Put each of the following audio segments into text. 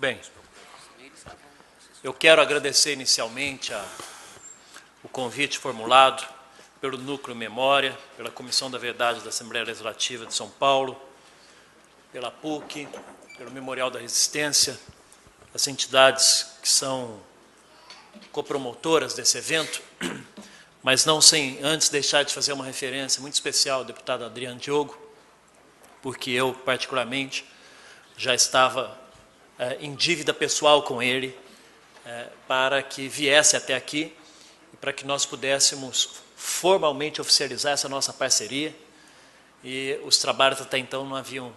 Bem, eu quero agradecer inicialmente o convite formulado pelo Núcleo Memória, pela Comissão da Verdade da Assembleia Legislativa de São Paulo, pela PUC, pelo Memorial da Resistência, as entidades que são copromotoras desse evento, mas não sem antes deixar de fazer uma referência muito especial ao deputado Adriano Diogo, porque eu, particularmente, já estava em dívida pessoal com ele para que viesse até aqui e para que nós pudéssemos formalmente oficializar essa nossa parceria, e os trabalhos até então não haviam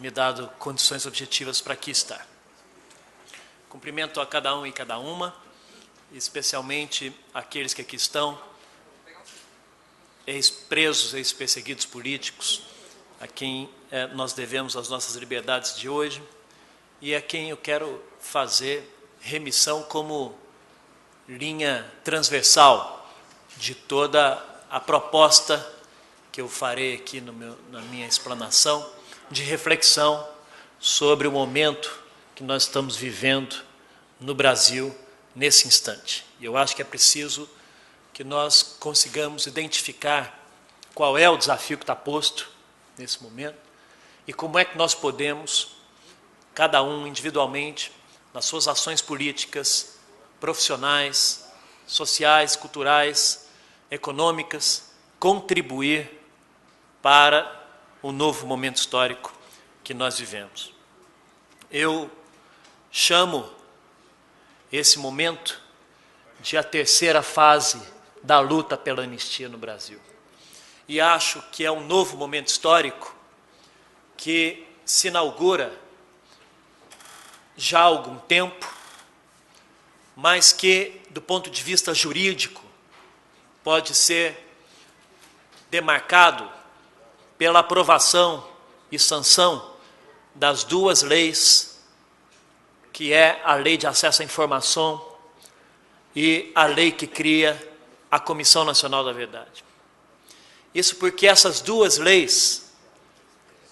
me dado condições objetivas para aqui estar. Cumprimento a cada um e cada uma, especialmente aqueles que aqui estão, ex-presos, ex-perseguidos políticos, a quem nós devemos as nossas liberdades de hoje e a quem eu quero fazer remissão como linha transversal de toda a proposta que eu farei aqui na minha explanação, de reflexão sobre o momento que nós estamos vivendo no Brasil nesse instante. E eu acho que é preciso que nós consigamos identificar qual é o desafio que está posto nesse momento e como é que nós podemos, cada um individualmente, nas suas ações políticas, profissionais, sociais, culturais, econômicas, contribuir para o novo momento histórico que nós vivemos. Eu chamo esse momento de a terceira fase da luta pela anistia no Brasil. E acho que é um novo momento histórico que se inaugura já há algum tempo, mas que, do ponto de vista jurídico, pode ser demarcado pela aprovação e sanção das duas leis, que é a Lei de Acesso à Informação e a lei que cria a Comissão Nacional da Verdade. Isso porque essas duas leis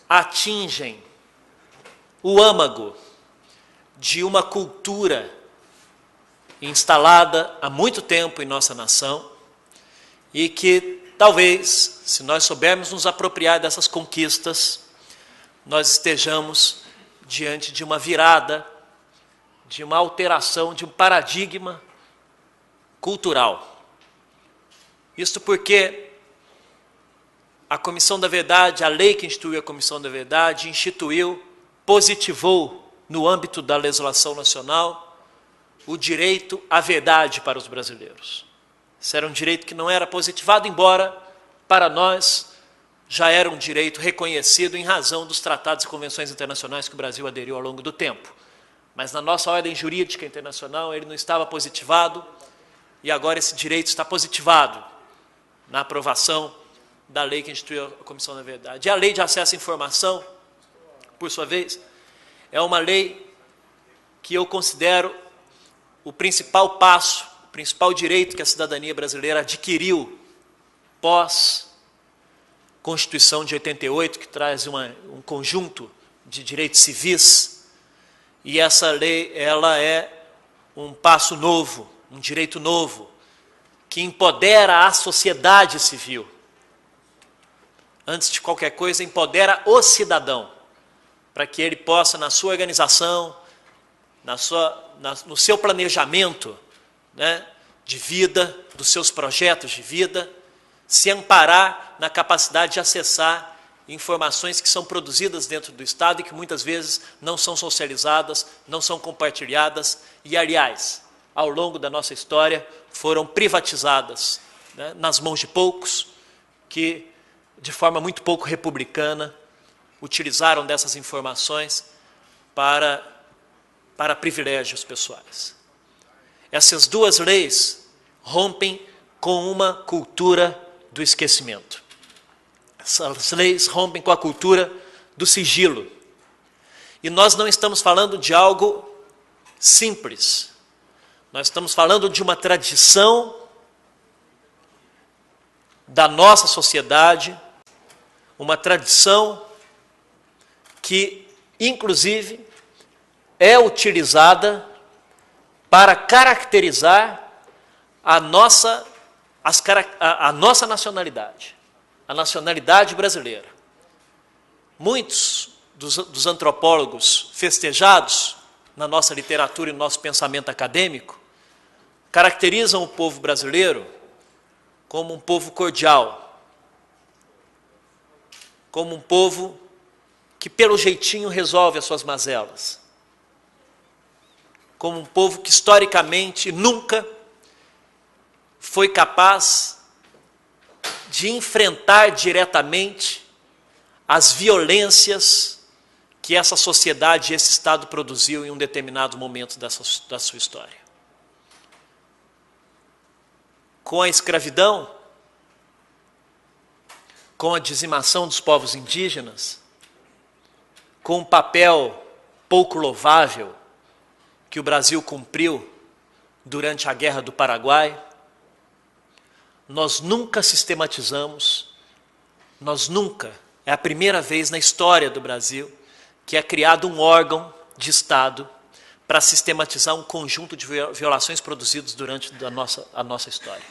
atingem o âmago de uma cultura instalada há muito tempo em nossa nação e que, talvez, se nós soubermos nos apropriar dessas conquistas, nós estejamos diante de uma virada, de uma alteração, de um paradigma cultural. Isto porque a Comissão da Verdade, a lei que instituiu a Comissão da Verdade, positivou no âmbito da legislação nacional o direito à verdade para os brasileiros. Esse era um direito que não era positivado, embora para nós já era um direito reconhecido em razão dos tratados e convenções internacionais que o Brasil aderiu ao longo do tempo. Mas na nossa ordem jurídica internacional ele não estava positivado, e agora esse direito está positivado na aprovação da lei que instituiu a Comissão da Verdade. E a Lei de Acesso à Informação, por sua vez, é uma lei que eu considero o principal passo, o principal direito que a cidadania brasileira adquiriu pós-Constituição de 88, que traz um conjunto de direitos civis, e essa lei ela é um passo novo, um direito novo, que empodera a sociedade civil. Antes de qualquer coisa, empodera o cidadão, para que ele possa, na sua organização, no seu planejamento, né, de vida, dos seus projetos de vida, se amparar na capacidade de acessar informações que são produzidas dentro do Estado e que muitas vezes não são socializadas, não são compartilhadas e, aliás, ao longo da nossa história, foram privatizadas, né, nas mãos de poucos que, de forma muito pouco republicana, utilizaram dessas informações para privilégios pessoais. Essas duas leis rompem com uma cultura do esquecimento. Essas leis rompem com a cultura do sigilo. E nós não estamos falando de algo simples. Nós estamos falando de uma tradição da nossa sociedade, uma tradição que, inclusive, é utilizada para caracterizar a nossa nacionalidade, a nacionalidade brasileira. Muitos dos antropólogos festejados na nossa literatura e no nosso pensamento acadêmico caracterizam o povo brasileiro como um povo cordial, como um povo que pelo jeitinho resolve as suas mazelas, como um povo que historicamente nunca foi capaz de enfrentar diretamente as violências que essa sociedade e esse Estado produziu em um determinado momento da sua história. Com a escravidão, com a dizimação dos povos indígenas, com um papel pouco louvável que o Brasil cumpriu durante a Guerra do Paraguai, nós nunca sistematizamos, é a primeira vez na história do Brasil que é criado um órgão de Estado para sistematizar um conjunto de violações produzidas durante a nossa história,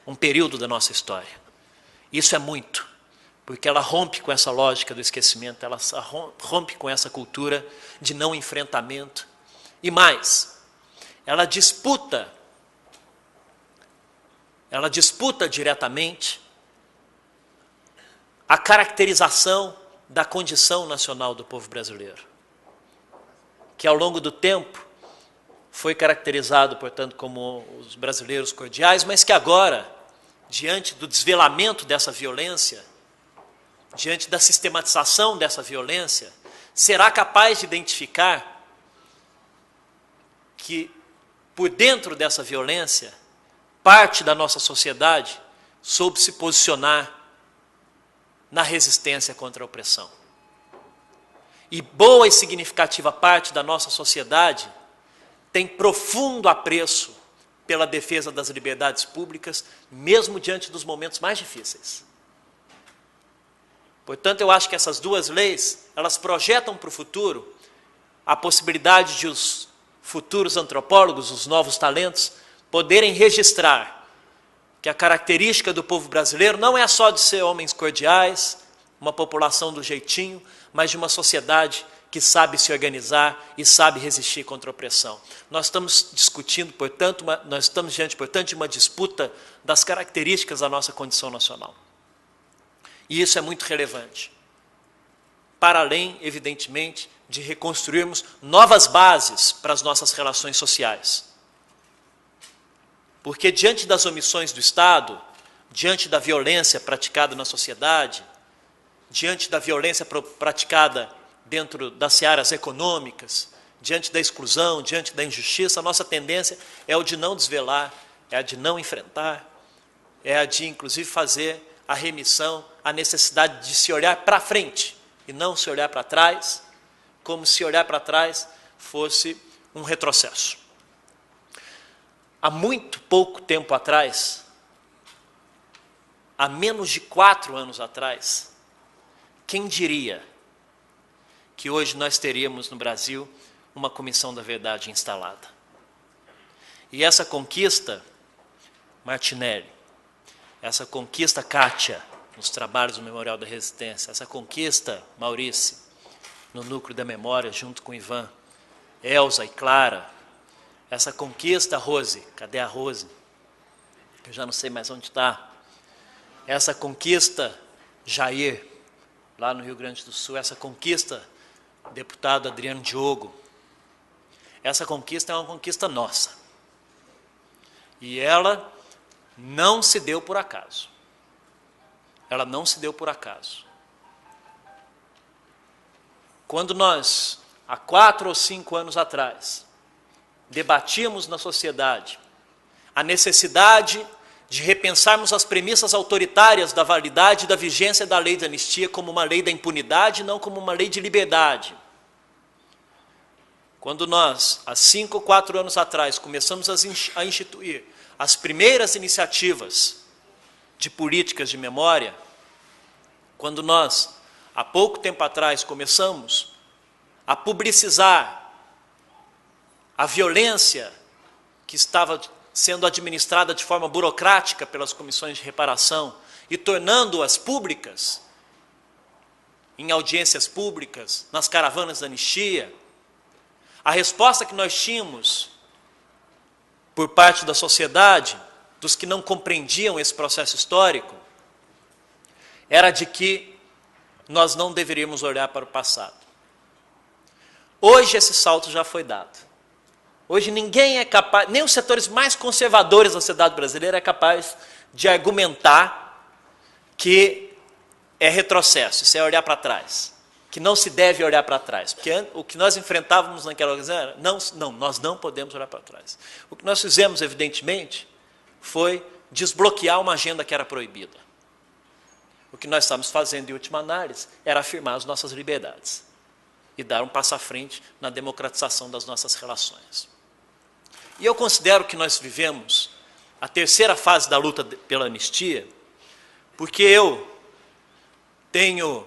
um período da nossa história. Isso é muito, porque ela rompe com essa lógica do esquecimento, ela rompe com essa cultura de não enfrentamento. E mais, ela disputa diretamente a caracterização da condição nacional do povo brasileiro, que ao longo do tempo foi caracterizado, portanto, como os brasileiros cordiais, mas que agora, diante do desvelamento dessa violência, diante da sistematização dessa violência, será capaz de identificar que, por dentro dessa violência, parte da nossa sociedade soube se posicionar na resistência contra a opressão. E boa e significativa parte da nossa sociedade tem profundo apreço pela defesa das liberdades públicas, mesmo diante dos momentos mais difíceis. Portanto, eu acho que essas duas leis, elas projetam para o futuro a possibilidade de os futuros antropólogos, os novos talentos, poderem registrar que a característica do povo brasileiro não é só de ser homens cordiais, uma população do jeitinho, mas de uma sociedade que sabe se organizar e sabe resistir contra a opressão. Nós estamos discutindo, portanto, nós estamos diante, portanto, de uma disputa das características da nossa condição nacional. E isso é muito relevante, para além, evidentemente, de reconstruirmos novas bases para as nossas relações sociais. Porque diante das omissões do Estado, diante da violência praticada na sociedade, diante da violência praticada dentro das searas econômicas, diante da exclusão, diante da injustiça, a nossa tendência é o de não desvelar, é a de não enfrentar, é a de, inclusive, fazer a remissão, a necessidade de se olhar para frente e não se olhar para trás, como se olhar para trás fosse um retrocesso. Há muito pouco tempo atrás, há menos de 4 anos atrás, quem diria que hoje nós teríamos no Brasil uma Comissão da Verdade instalada? E essa conquista, Martinelli, essa conquista, Kátia, nos trabalhos do Memorial da Resistência, essa conquista, Maurício, no Núcleo da Memória, junto com Ivan, Elza e Clara, essa conquista, Rose, cadê a Rose? Eu já não sei mais onde está. Essa conquista, Jair, lá no Rio Grande do Sul, essa conquista, deputado Adriano Diogo, essa conquista é uma conquista nossa. E ela não se deu por acaso. Ela não se deu por acaso. Quando nós, há 4 ou 5 anos atrás, debatíamos na sociedade a necessidade de repensarmos as premissas autoritárias da validade e da vigência da lei de anistia como uma lei da impunidade, não como uma lei de liberdade. Quando nós, há 5 ou 4 anos atrás, começamos a instituir as primeiras iniciativas de políticas de memória, quando nós, há pouco tempo atrás, começamos a publicizar a violência que estava sendo administrada de forma burocrática pelas comissões de reparação e tornando-as públicas, em audiências públicas, nas caravanas da anistia, a resposta que nós tínhamos por parte da sociedade, dos que não compreendiam esse processo histórico, era de que nós não deveríamos olhar para o passado. Hoje esse salto já foi dado. Hoje ninguém é capaz, nem os setores mais conservadores da sociedade brasileira é capaz de argumentar que é retrocesso, isso é olhar para trás, que não se deve olhar para trás, porque o que nós enfrentávamos naquela ocasião era, nós não podemos olhar para trás. O que nós fizemos, evidentemente, foi desbloquear uma agenda que era proibida. O que nós estamos fazendo, em última análise, era afirmar as nossas liberdades e dar um passo à frente na democratização das nossas relações. E eu considero que nós vivemos a terceira fase da luta pela anistia, porque eu tenho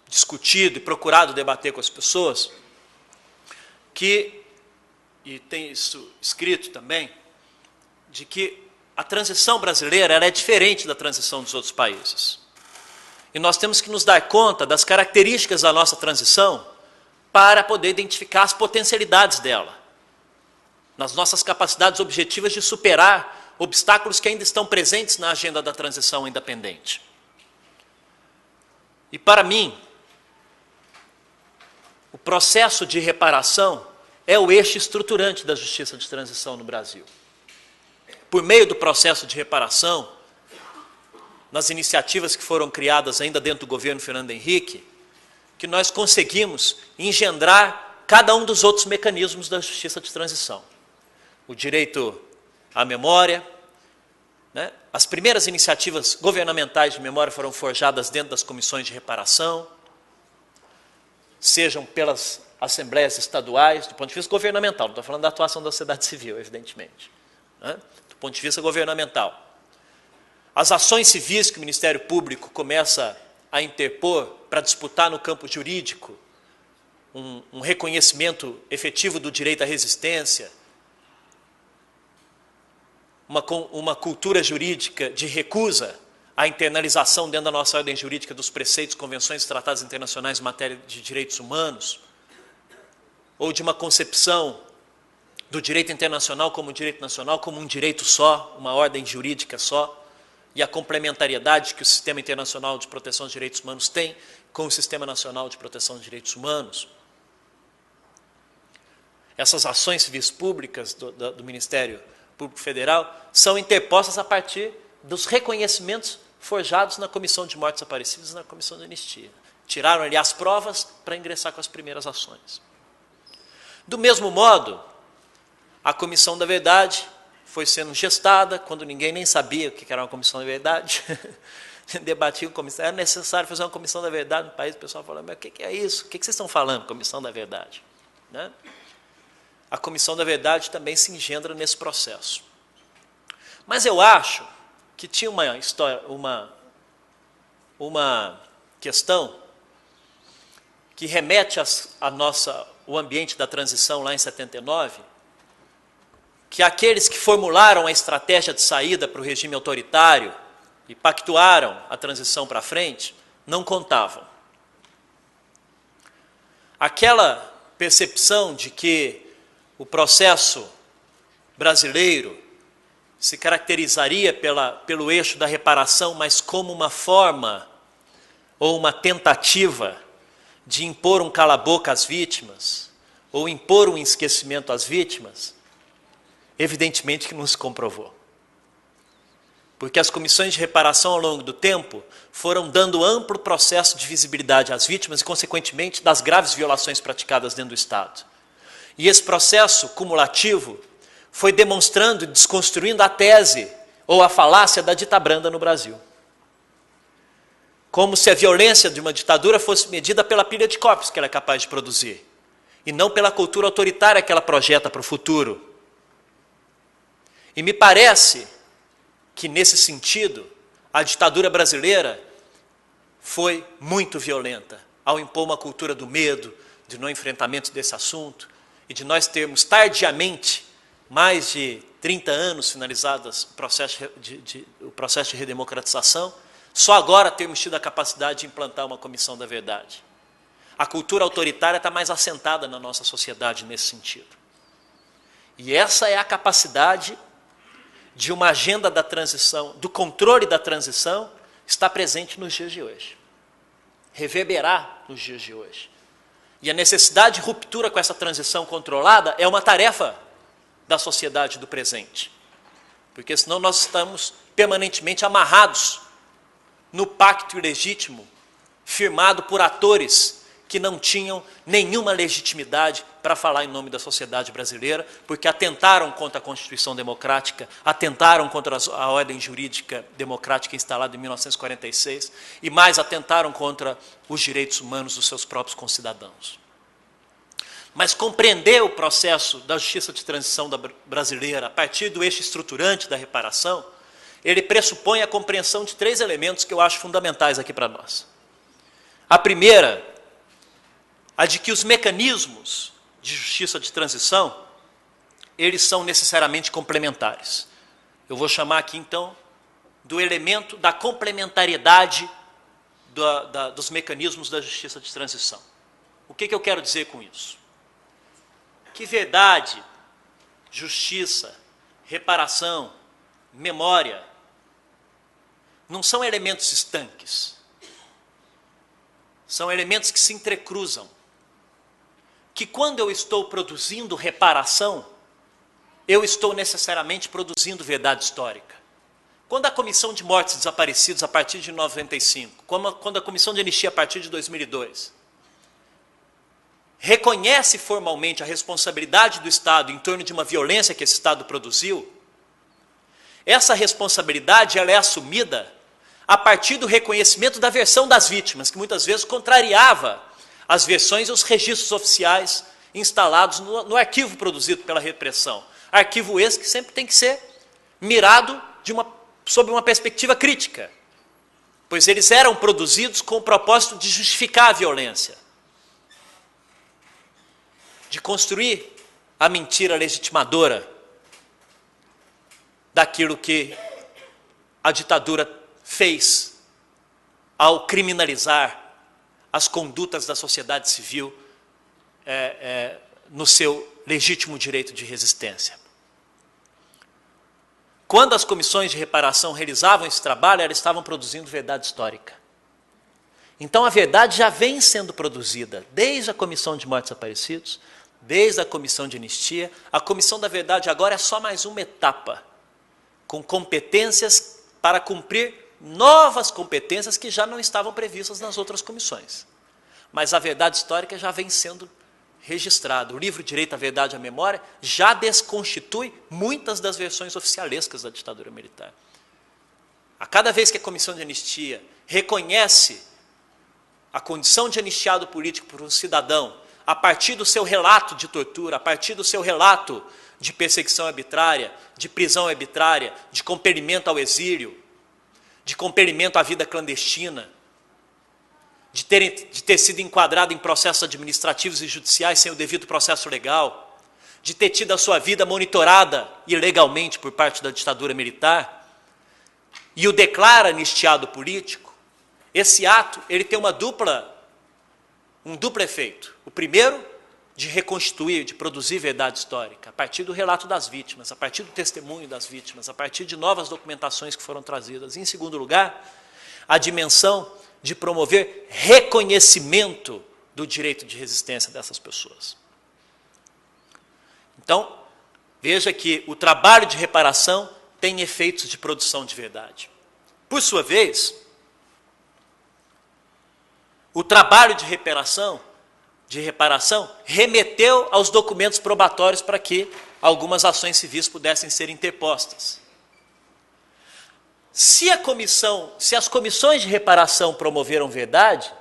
discutido e procurado debater com as pessoas e tem isso escrito também, de que a transição brasileira ela é diferente da transição dos outros países. E nós temos que nos dar conta das características da nossa transição para poder identificar as potencialidades dela, nas nossas capacidades objetivas de superar obstáculos que ainda estão presentes na agenda da transição independente. E para mim, o processo de reparação é o eixo estruturante da justiça de transição no Brasil. Por meio do processo de reparação, nas iniciativas que foram criadas ainda dentro do governo Fernando Henrique, que nós conseguimos engendrar cada um dos outros mecanismos da justiça de transição. O direito à memória, né? As primeiras iniciativas governamentais de memória foram forjadas dentro das comissões de reparação, sejam pelas assembleias estaduais, do ponto de vista governamental, não estou falando da atuação da sociedade civil, evidentemente, né? Do ponto de vista governamental. As ações civis que o Ministério Público começa a interpor para disputar no campo jurídico um reconhecimento efetivo do direito à resistência, uma cultura jurídica de recusa à internalização dentro da nossa ordem jurídica dos preceitos, convenções e tratados internacionais em matéria de direitos humanos, ou de uma concepção do direito internacional como direito nacional, como um direito só, uma ordem jurídica só, e a complementariedade que o Sistema Internacional de Proteção dos Direitos Humanos tem com o Sistema Nacional de Proteção dos Direitos Humanos. Essas ações civis públicas do Ministério Público Federal são interpostas a partir dos reconhecimentos forjados na Comissão de Mortos Desaparecidos e na Comissão de Anistia. Tiraram ali as provas para ingressar com as primeiras ações. Do mesmo modo, a Comissão da Verdade foi sendo gestada, quando ninguém nem sabia o que era uma Comissão da Verdade. Debatiam comissão, era necessário fazer uma Comissão da Verdade no país, o pessoal falando, mas o que é isso? O que vocês estão falando, Comissão da Verdade? Né? A Comissão da Verdade também se engendra nesse processo. Mas eu acho que tinha uma questão que remete o ambiente da transição lá em 79, que aqueles que formularam a estratégia de saída para o regime autoritário e pactuaram a transição para frente, não contavam. Aquela percepção de que o processo brasileiro se caracterizaria pelo eixo da reparação, mas como uma forma ou uma tentativa de impor um cala-boca às vítimas, ou impor um esquecimento às vítimas, evidentemente que não se comprovou. Porque as comissões de reparação ao longo do tempo foram dando amplo processo de visibilidade às vítimas e, consequentemente, das graves violações praticadas dentro do Estado. E esse processo cumulativo foi demonstrando e desconstruindo a tese ou a falácia da ditabranda no Brasil. Como se a violência de uma ditadura fosse medida pela pilha de corpos que ela é capaz de produzir, e não pela cultura autoritária que ela projeta para o futuro. E me parece que, nesse sentido, a ditadura brasileira foi muito violenta ao impor uma cultura do medo, de não enfrentamento desse assunto, e de nós termos tardiamente, mais de 30 anos finalizados o processo de redemocratização, só agora termos tido a capacidade de implantar uma comissão da verdade. A cultura autoritária está mais assentada na nossa sociedade nesse sentido. E essa é a capacidade de uma agenda da transição, do controle da transição, está presente nos dias de hoje. Reverberar nos dias de hoje. E a necessidade de ruptura com essa transição controlada é uma tarefa da sociedade do presente. Porque senão nós estamos permanentemente amarrados no pacto ilegítimo, firmado por atores que não tinham nenhuma legitimidade para falar em nome da sociedade brasileira, porque atentaram contra a Constituição Democrática, atentaram contra a ordem jurídica democrática instalada em 1946, e mais atentaram contra os direitos humanos dos seus próprios concidadãos. Mas compreender o processo da justiça de transição brasileira a partir do eixo estruturante da reparação, ele pressupõe a compreensão de 3 elementos que eu acho fundamentais aqui para nós. A primeira, a de que os mecanismos de justiça de transição, eles são necessariamente complementares. Eu vou chamar aqui, então, do elemento da complementariedade dos mecanismos da justiça de transição. O que eu quero dizer com isso? Que verdade, justiça, reparação, memória, não são elementos estanques. São elementos que se entrecruzam. Que quando eu estou produzindo reparação, eu estou necessariamente produzindo verdade histórica. Quando a Comissão de Mortes e Desaparecidos, a partir de 95, quando a Comissão de Anistia, a partir de 2002, reconhece formalmente a responsabilidade do Estado em torno de uma violência que esse Estado produziu, essa responsabilidade ela é assumida a partir do reconhecimento da versão das vítimas, que muitas vezes contrariava as versões e os registros oficiais instalados no arquivo produzido pela repressão. Arquivo esse que sempre tem que ser mirado sob uma perspectiva crítica, pois eles eram produzidos com o propósito de justificar a violência, de construir a mentira legitimadora daquilo que a ditadura fez ao criminalizar as condutas da sociedade civil no seu legítimo direito de resistência. Quando as comissões de reparação realizavam esse trabalho, elas estavam produzindo verdade histórica. Então a verdade já vem sendo produzida desde a Comissão de Mortos e Desaparecidos, desde a Comissão de Anistia. A Comissão da Verdade agora é só mais uma etapa, com competências para cumprir novas competências que já não estavam previstas nas outras comissões. Mas a verdade histórica já vem sendo registrada. O livro Direito à Verdade e à Memória já desconstitui muitas das versões oficialescas da ditadura militar. A cada vez que a Comissão de Anistia reconhece a condição de anistiado político por um cidadão, a partir do seu relato de tortura, a partir do seu relato de perseguição arbitrária, de prisão arbitrária, de compellimento ao exílio, de compellimento à vida clandestina, de ter sido enquadrado em processos administrativos e judiciais sem o devido processo legal, de ter tido a sua vida monitorada ilegalmente por parte da ditadura militar, e o declara anistiado político, esse ato ele tem um duplo efeito. O primeiro, de reconstituir, de produzir verdade histórica, a partir do relato das vítimas, a partir do testemunho das vítimas, a partir de novas documentações que foram trazidas. Em segundo lugar, a dimensão de promover reconhecimento do direito de resistência dessas pessoas. Então, veja que o trabalho de reparação tem efeitos de produção de verdade. Por sua vez, o trabalho de reparação remeteu aos documentos probatórios para que algumas ações civis pudessem ser interpostas. Se as comissões de reparação promoveram verdade,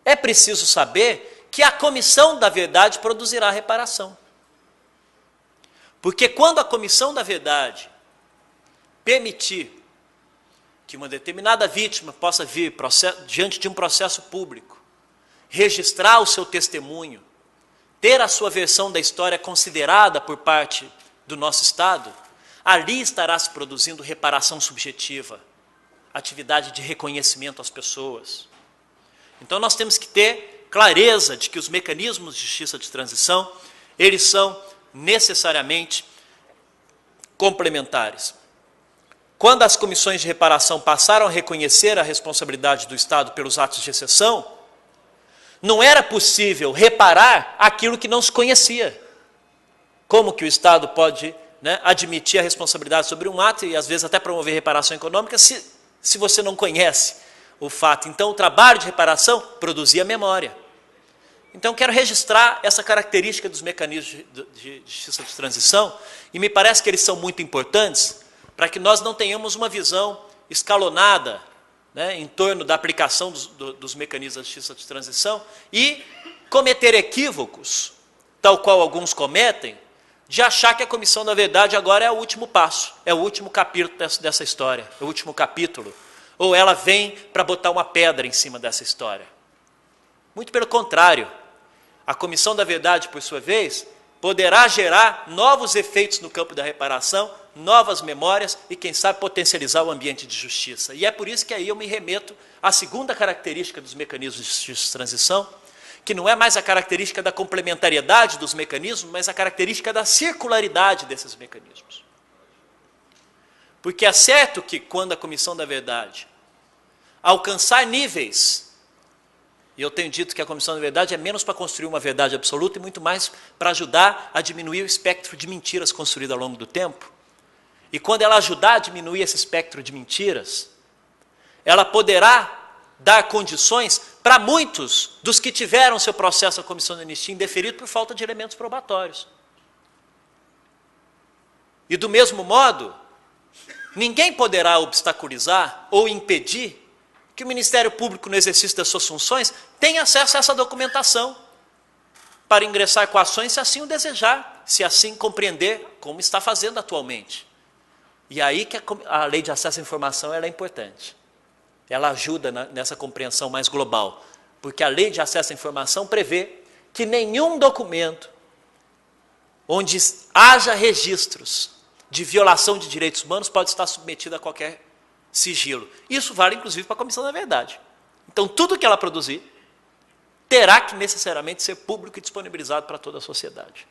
é preciso saber que a Comissão da Verdade produzirá reparação. Porque quando a Comissão da Verdade permitir que uma determinada vítima possa vir diante de um processo público, registrar o seu testemunho, ter a sua versão da história considerada por parte do nosso Estado, ali estará se produzindo reparação subjetiva, atividade de reconhecimento às pessoas. Então nós temos que ter clareza de que os mecanismos de justiça de transição, eles são necessariamente complementares. Quando as comissões de reparação passaram a reconhecer a responsabilidade do Estado pelos atos de exceção, não era possível reparar aquilo que não se conhecia. Como que o Estado pode, né, admitir a responsabilidade sobre um ato e às vezes até promover reparação econômica se você não conhece o fato? Então o trabalho de reparação produzia memória. Então quero registrar essa característica dos mecanismos de justiça de transição e me parece que eles são muito importantes para que nós não tenhamos uma visão escalonada, né, em torno da aplicação dos mecanismos da justiça de transição e cometer equívocos, tal qual alguns cometem, de achar que a comissão da verdade agora é o último passo, é o último capítulo dessa história, é o último capítulo, ou ela vem para botar uma pedra em cima dessa história. Muito pelo contrário, a comissão da verdade, por sua vez, poderá gerar novos efeitos no campo da reparação, novas memórias e, quem sabe, potencializar o ambiente de justiça. E é por isso que aí eu me remeto à segunda característica dos mecanismos de justiça de transição, que não é mais a característica da complementariedade dos mecanismos, mas a característica da circularidade desses mecanismos. Porque é certo que quando a comissão da verdade alcançar níveis, e eu tenho dito que a comissão da verdade é menos para construir uma verdade absoluta e muito mais para ajudar a diminuir o espectro de mentiras construído ao longo do tempo. E quando ela ajudar a diminuir esse espectro de mentiras, ela poderá dar condições para muitos dos que tiveram seu processo à comissão de anistia indeferido por falta de elementos probatórios. E do mesmo modo, ninguém poderá obstaculizar ou impedir que o Ministério Público, no exercício das suas funções, tenha acesso a essa documentação para ingressar com ações, se assim o desejar, se assim compreender, como está fazendo atualmente. E aí que a lei de acesso à informação ela é importante. Ela ajuda nessa compreensão mais global, porque a lei de acesso à informação prevê que nenhum documento onde haja registros de violação de direitos humanos pode estar submetido a qualquer sigilo. Isso vale, inclusive, para a Comissão da Verdade. Então, tudo que ela produzir terá que necessariamente ser público e disponibilizado para toda a sociedade.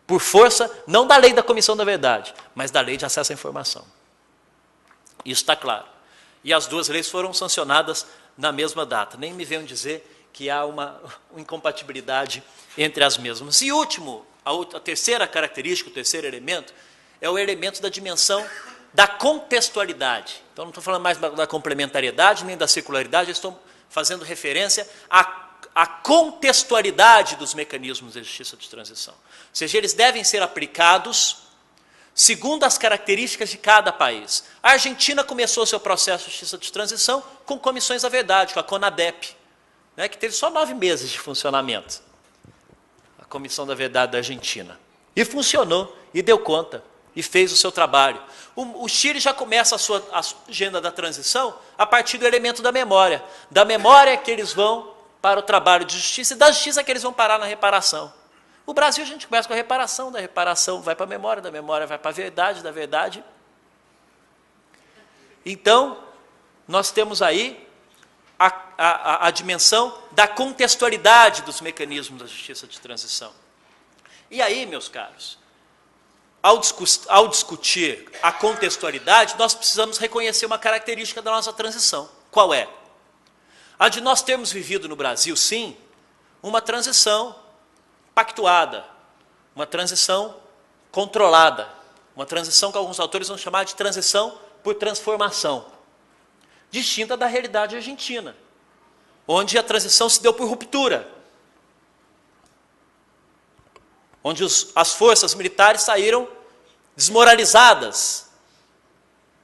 Por força, não da lei da Comissão da Verdade, mas da lei de acesso à informação. Isso está claro. E as duas leis foram sancionadas na mesma data. Nem me venham dizer que há uma incompatibilidade entre as mesmas. E último, a terceira característica, o terceiro elemento, é o elemento da dimensão da contextualidade. Então, não estou falando mais da complementariedade, nem da circularidade, eu estou fazendo referência à contextualidade dos mecanismos de justiça de transição. Ou seja, eles devem ser aplicados segundo as características de cada país. A Argentina começou seu processo de justiça de transição com comissões da verdade, com a CONADEP, né, que teve só 9 meses de funcionamento. A Comissão da Verdade da Argentina. E funcionou, e deu conta, e fez o seu trabalho. O Chile já começa a sua agenda da transição a partir do elemento da memória. Da memória que eles vão para o trabalho de justiça, e da justiça que eles vão parar na reparação. O Brasil a gente começa com a reparação, da reparação vai para a memória, da memória vai para a verdade, da verdade. Então, nós temos aí a dimensão da contextualidade dos mecanismos da justiça de transição. E aí, meus caros, ao discutir a contextualidade, nós precisamos reconhecer uma característica da nossa transição. Qual é? A de nós termos vivido no Brasil, sim, uma transição pactuada, uma transição controlada, uma transição que alguns autores vão chamar de transição por transformação, distinta da realidade argentina, onde a transição se deu por ruptura, onde as forças militares saíram desmoralizadas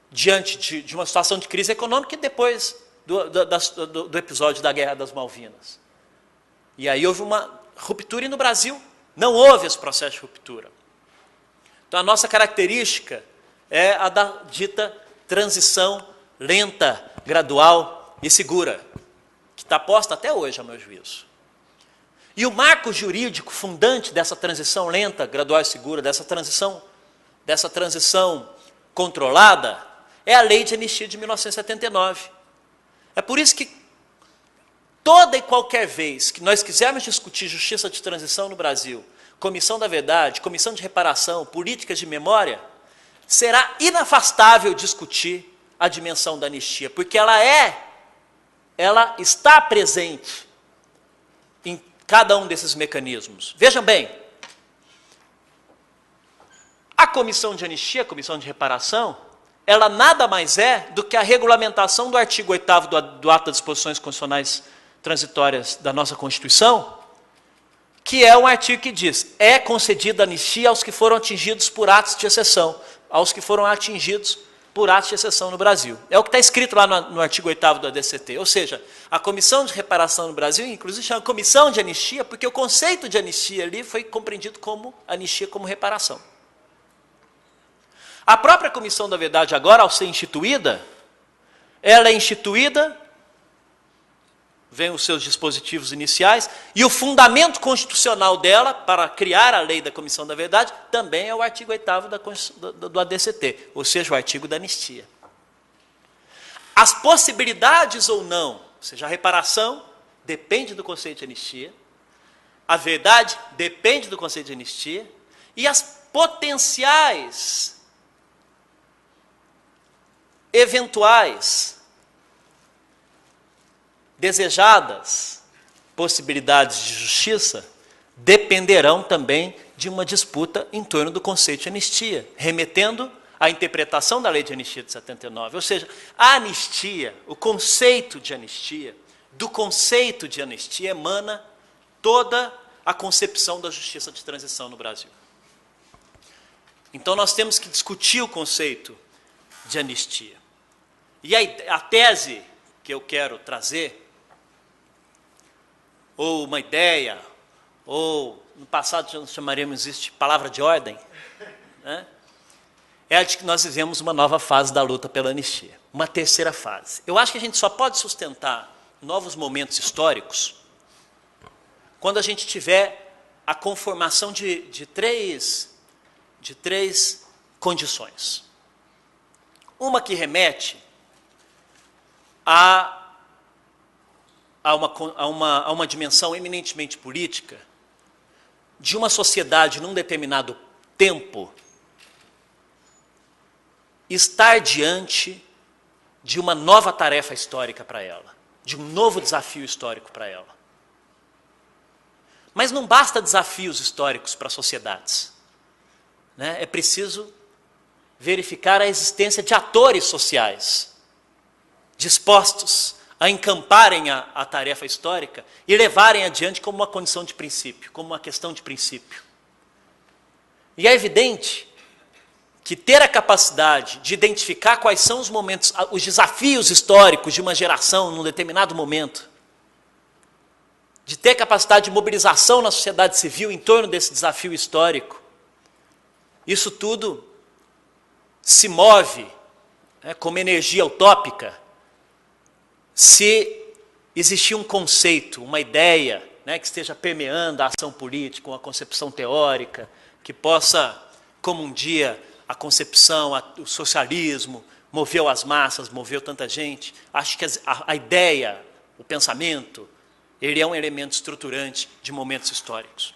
diante de uma situação de crise econômica e depois do episódio da Guerra das Malvinas. E aí houve uma ruptura e no Brasil não houve esse processo de ruptura. Então a nossa característica é a da dita transição lenta, gradual e segura, que está posta até hoje, a meu juízo. E o marco jurídico fundante dessa transição lenta, gradual e segura, dessa transição controlada, é a Lei de Anistia de 1979. É por isso que toda e qualquer vez que nós quisermos discutir justiça de transição no Brasil, comissão da verdade, comissão de reparação, políticas de memória, será inafastável discutir a dimensão da anistia, porque ela está presente em cada um desses mecanismos. Vejam bem, a comissão de anistia, a comissão de reparação, ela nada mais é do que a regulamentação do artigo 8º do Ato das Disposições Constitucionais Transitórias da nossa Constituição, que é um artigo que diz: é concedida anistia aos que foram atingidos por atos de exceção, no Brasil. É o que está escrito lá no artigo 8º do ADCT. Ou seja, a Comissão de Reparação no Brasil, inclusive, chama Comissão de Anistia, porque o conceito de anistia ali foi compreendido como anistia como reparação. A própria Comissão da Verdade agora, ao ser instituída, ela é instituída, vem os seus dispositivos iniciais, e o fundamento constitucional dela, para criar a lei da Comissão da Verdade, também é o artigo 8º do ADCT, ou seja, o artigo da anistia. As possibilidades ou não, ou seja, a reparação depende do conceito de anistia, a verdade depende do conceito de anistia, e as potenciais, eventuais, desejadas possibilidades de justiça dependerão também de uma disputa em torno do conceito de anistia, remetendo à interpretação da Lei de Anistia de 79. Ou seja, a anistia, o conceito de anistia, do conceito de anistia emana toda a concepção da justiça de transição no Brasil. Então nós temos que discutir o conceito de anistia. E a tese que eu quero trazer, ou uma ideia, ou no passado já nós chamaríamos isso de palavra de ordem, né? É a de que nós vivemos uma nova fase da luta pela anistia, uma terceira fase. Eu acho que a gente só pode sustentar novos momentos históricos quando a gente tiver a conformação de três condições. Uma que remete a uma dimensão eminentemente política, de uma sociedade num determinado tempo estar diante de uma nova tarefa histórica para ela, de um novo desafio histórico para ela. Mas não basta desafios históricos para sociedades, né? É preciso verificar a existência de atores sociais dispostos a encamparem a tarefa histórica e levarem adiante como uma condição de princípio, como uma questão de princípio. E é evidente que ter a capacidade de identificar quais são os momentos, os desafios históricos de uma geração num determinado momento, de ter capacidade de mobilização na sociedade civil em torno desse desafio histórico, isso tudo se move, né, como energia utópica, se existir um conceito, uma ideia, né, que esteja permeando a ação política, uma concepção teórica, que possa, como um dia a concepção, o socialismo moveu as massas, moveu tanta gente, acho que a ideia, o pensamento, ele é um elemento estruturante de momentos históricos.